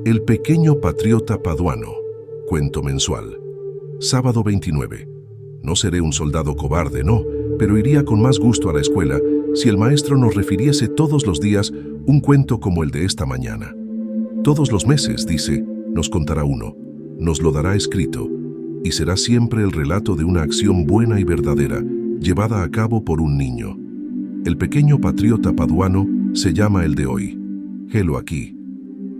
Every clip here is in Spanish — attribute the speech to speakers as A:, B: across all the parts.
A: El pequeño patriota paduano. Cuento mensual. Sábado 29. No seré un soldado cobarde, no, pero iría con más gusto a la escuela si el maestro nos refiriese todos los días un cuento como el de esta mañana. Todos los meses, dice, nos contará uno, nos lo dará escrito, y será siempre el relato de una acción buena y verdadera, llevada a cabo por un niño. El pequeño patriota paduano se llama el de hoy. Helo aquí.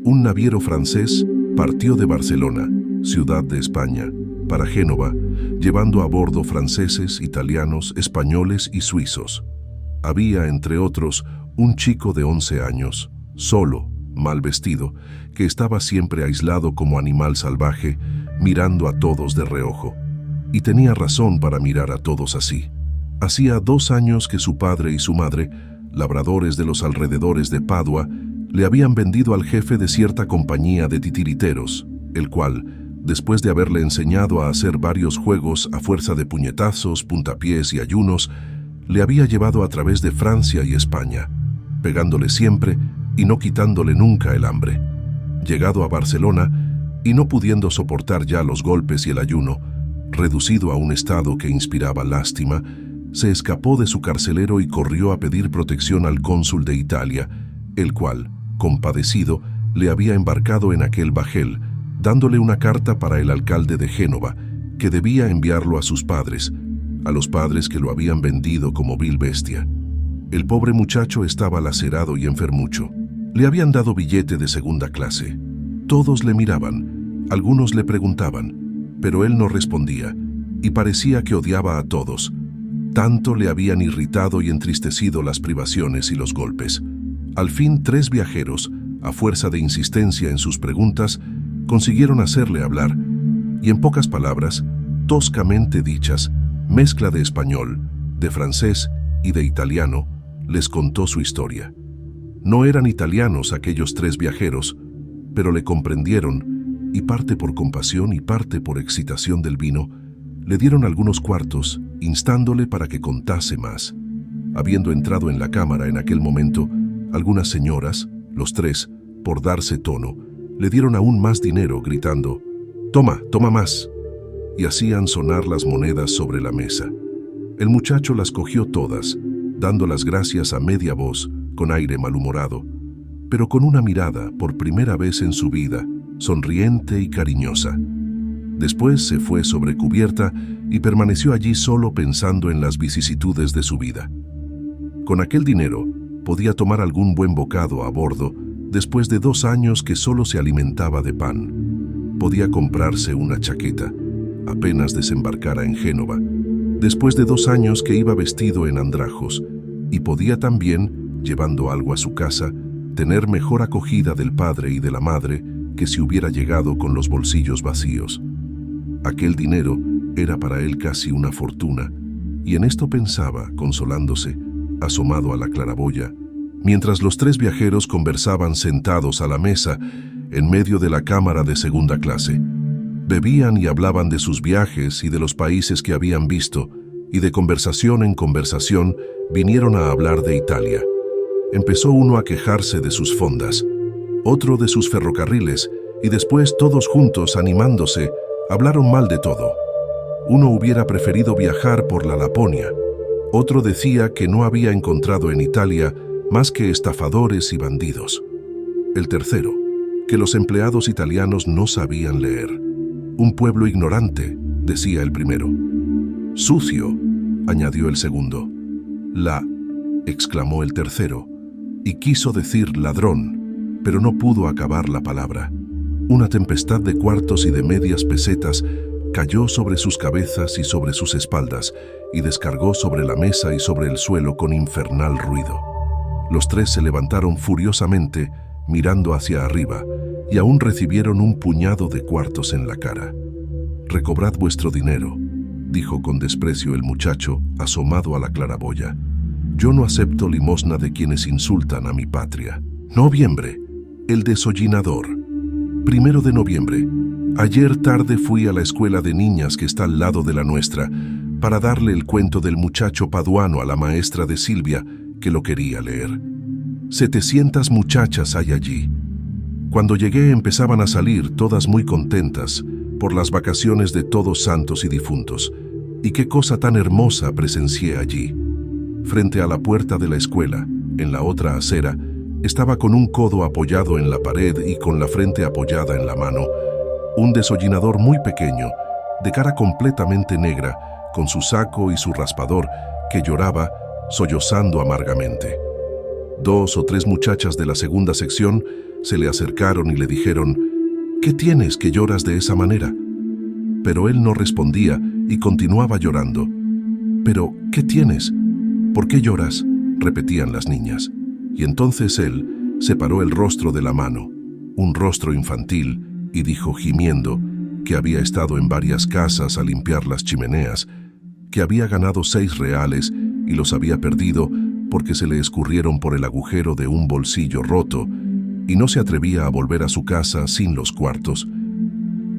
A: Un naviero francés partió de Barcelona, ciudad de España, para Génova, llevando a bordo franceses, italianos, españoles y suizos. Había, entre otros, un chico de 11 años, solo, mal vestido, que estaba siempre aislado como animal salvaje, mirando a todos de reojo. Y tenía razón para mirar a todos así. Hacía 2 años que su padre y su madre, labradores de los alrededores de Padua, le habían vendido al jefe de cierta compañía de titiriteros, el cual, después de haberle enseñado a hacer varios juegos a fuerza de puñetazos, puntapiés y ayunos, le había llevado a través de Francia y España, pegándole siempre y no quitándole nunca el hambre. Llegado a Barcelona, y no pudiendo soportar ya los golpes y el ayuno, reducido a un estado que inspiraba lástima, se escapó de su carcelero y corrió a pedir protección al cónsul de Italia, el cual, compadecido, le había embarcado en aquel bajel, dándole una carta para el alcalde de Génova, que debía enviarlo a sus padres, a los padres que lo habían vendido como vil bestia. El pobre muchacho estaba lacerado y enfermucho. Le habían dado billete de segunda clase. Todos le miraban, algunos le preguntaban, pero él no respondía, y parecía que odiaba a todos. Tanto le habían irritado y entristecido las privaciones y los golpes. Al fin 3 viajeros, a fuerza de insistencia en sus preguntas, consiguieron hacerle hablar, y en pocas palabras, toscamente dichas, mezcla de español, de francés y de italiano, les contó su historia. No eran italianos aquellos 3 viajeros, pero le comprendieron, y parte por compasión y parte por excitación del vino, le dieron algunos cuartos, instándole para que contase más. Habiendo entrado en la cámara en aquel momento, algunas señoras, los 3, por darse tono, le dieron aún más dinero, gritando, «Toma, toma más», y hacían sonar las monedas sobre la mesa. El muchacho las cogió todas, dando las gracias a media voz, con aire malhumorado, pero con una mirada, por primera vez en su vida, sonriente y cariñosa. Después se fue sobre cubierta y permaneció allí solo pensando en las vicisitudes de su vida. Con aquel dinero podía tomar algún buen bocado a bordo después de 2 años que solo se alimentaba de pan. Podía comprarse una chaqueta, apenas desembarcara en Génova, después de 2 años que iba vestido en andrajos, y podía también, llevando algo a su casa, tener mejor acogida del padre y de la madre que si hubiera llegado con los bolsillos vacíos. Aquel dinero era para él casi una fortuna, y en esto pensaba, consolándose, asomado a la claraboya, mientras los 3 viajeros conversaban sentados a la mesa en medio de la cámara de segunda clase. Bebían y hablaban de sus viajes y de los países que habían visto, y de conversación en conversación vinieron a hablar de Italia. Empezó uno a quejarse de sus fondas, otro de sus ferrocarriles, y después todos juntos, animándose, hablaron mal de todo. Uno hubiera preferido viajar por la Laponia, otro decía que no había encontrado en Italia más que estafadores y bandidos. El tercero, que los empleados italianos no sabían leer. Un pueblo ignorante, decía el primero. Sucio, añadió el segundo. Exclamó el tercero, y quiso decir ladrón, pero no pudo acabar la palabra. Una tempestad de cuartos y de medias pesetas cayó sobre sus cabezas y sobre sus espaldas, y descargó sobre la mesa y sobre el suelo con infernal ruido. Los 3 se levantaron furiosamente, mirando hacia arriba, y aún recibieron un puñado de cuartos en la cara. «Recobrad vuestro dinero», dijo con desprecio el muchacho, asomado a la claraboya. «Yo no acepto limosna de quienes insultan a mi patria». Noviembre, el desollinador. 1 de noviembre. Ayer tarde fui a la escuela de niñas que está al lado de la nuestra para darle el cuento del muchacho paduano a la maestra de Silvia, que lo quería leer. 700 muchachas hay allí. Cuando llegué empezaban a salir todas muy contentas por las vacaciones de Todos Santos y Difuntos. Y qué cosa tan hermosa presencié allí. Frente a la puerta de la escuela, en la otra acera, estaba con un codo apoyado en la pared y con la frente apoyada en la mano, un desollinador muy pequeño, de cara completamente negra, con su saco y su raspador, que lloraba, sollozando amargamente. 2 o 3 muchachas de la segunda sección se le acercaron y le dijeron: «¿Qué tienes que lloras de esa manera?». Pero él no respondía y continuaba llorando. «¿Pero qué tienes? ¿Por qué lloras?», repetían las niñas. Y entonces él separó el rostro de la mano, un rostro infantil, y dijo gimiendo que había estado en varias casas a limpiar las chimeneas, que había ganado 6 reales y los había perdido porque se le escurrieron por el agujero de un bolsillo roto y no se atrevía a volver a su casa sin los cuartos.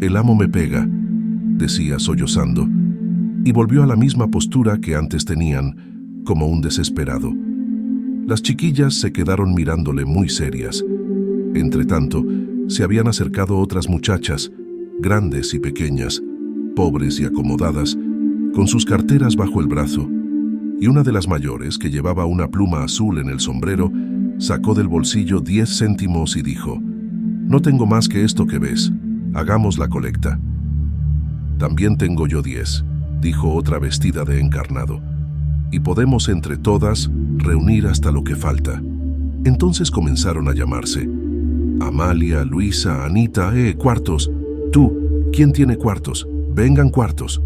A: «El amo me pega», decía sollozando, y volvió a la misma postura que antes tenían, como un desesperado. Las chiquillas se quedaron mirándole muy serias. Entretanto, se habían acercado otras muchachas, grandes y pequeñas, pobres y acomodadas, con sus carteras bajo el brazo, y una de las mayores, que llevaba una pluma azul en el sombrero, sacó del bolsillo 10 céntimos y dijo: «No tengo más que esto que ves, hagamos la colecta». «También tengo yo 10», dijo otra vestida de encarnado, «y podemos entre todas reunir hasta lo que falta». Entonces comenzaron a llamarse: «Amalia, Luisa, Anita, cuartos. Tú, ¿quién tiene cuartos? Vengan cuartos».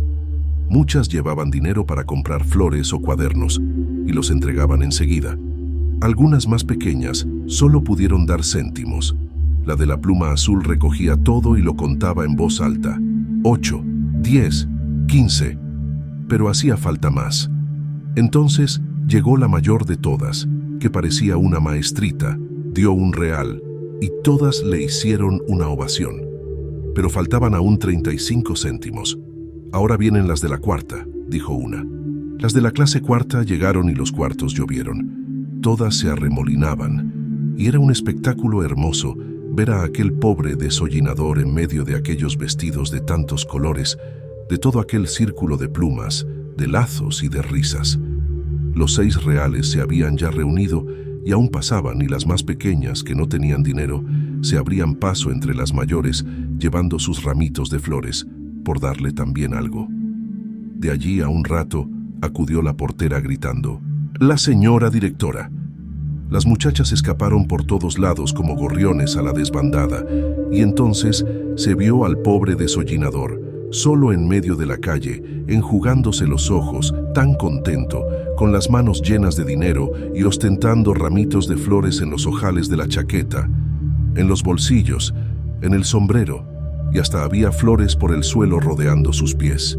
A: Muchas llevaban dinero para comprar flores o cuadernos y los entregaban enseguida. Algunas más pequeñas solo pudieron dar céntimos. La de la pluma azul recogía todo y lo contaba en voz alta: 8, 10, 15. Pero hacía falta más. Entonces llegó la mayor de todas, que parecía una maestrita, dio un real y todas le hicieron una ovación. Pero faltaban aún 35 céntimos. «Ahora vienen las de la cuarta», dijo una. Las de la clase cuarta llegaron y los cuartos llovieron. Todas se arremolinaban, y era un espectáculo hermoso ver a aquel pobre desollinador en medio de aquellos vestidos de tantos colores, de todo aquel círculo de plumas, de lazos y de risas. Los 6 reales se habían ya reunido y aún pasaban, y las más pequeñas, que no tenían dinero, se abrían paso entre las mayores, llevando sus ramitos de flores, por darle también algo. De allí a un rato acudió la portera gritando: «La señora directora». Las muchachas escaparon por todos lados como gorriones a la desbandada, y entonces se vio al pobre desollinador, solo en medio de la calle, enjugándose los ojos, tan contento, con las manos llenas de dinero y ostentando ramitos de flores en los ojales de la chaqueta, en los bolsillos, en el sombrero, y hasta había flores por el suelo rodeando sus pies.